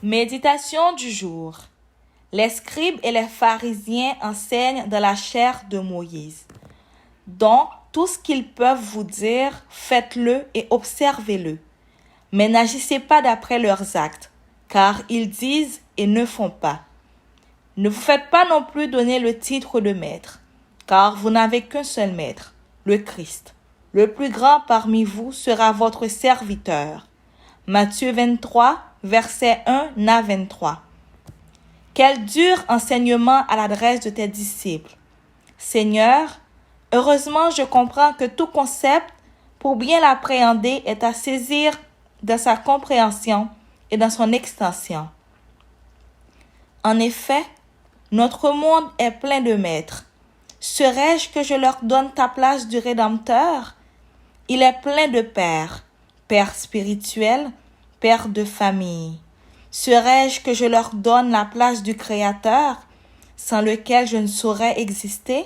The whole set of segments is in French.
Méditation du jour. Les scribes et les pharisiens enseignent dans la chair de Moïse. Donc, tout ce qu'ils peuvent vous dire, faites-le et observez-le. Mais n'agissez pas d'après leurs actes, car ils disent et ne font pas. Ne vous faites pas non plus donner le titre de maître, car vous n'avez qu'un seul maître, le Christ. Le plus grand parmi vous sera votre serviteur. Matthieu 23, versets 1 à 23. Quel dur enseignement à l'adresse de tes disciples. Seigneur, heureusement je comprends que tout concept, pour bien l'appréhender, est à saisir dans sa compréhension et dans son extension. En effet, notre monde est plein de maîtres. Serais-je que je leur donne ta place du Rédempteur? Il est plein de pères, pères spirituels, pères de famille. Serais-je que je leur donne la place du Créateur, sans lequel je ne saurais exister?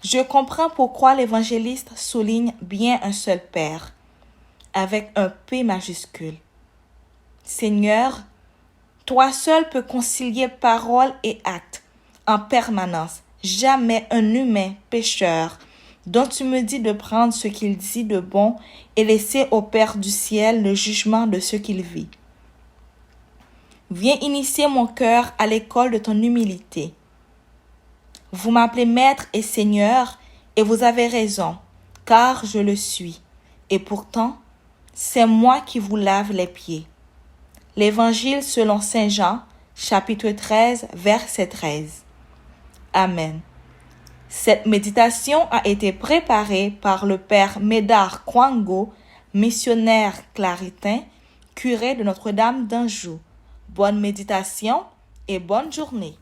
Je comprends pourquoi l'évangéliste souligne bien un seul Père, avec un P majuscule. Seigneur, toi seul peux concilier parole et acte en permanence. Jamais un humain pécheur dont tu me dis de prendre ce qu'il dit de bon et laisser au Père du ciel le jugement de ce qu'il vit. Viens initier mon cœur à l'école de ton humilité. Vous m'appelez Maître et Seigneur, et vous avez raison, car je le suis. Et pourtant, c'est moi qui vous lave les pieds. L'Évangile selon Saint Jean, chapitre 13, verset 13. Amen. Cette méditation a été préparée par le Père Médard Kwango, missionnaire claritain, curé de Notre-Dame d'Anjou. Bonne méditation et bonne journée.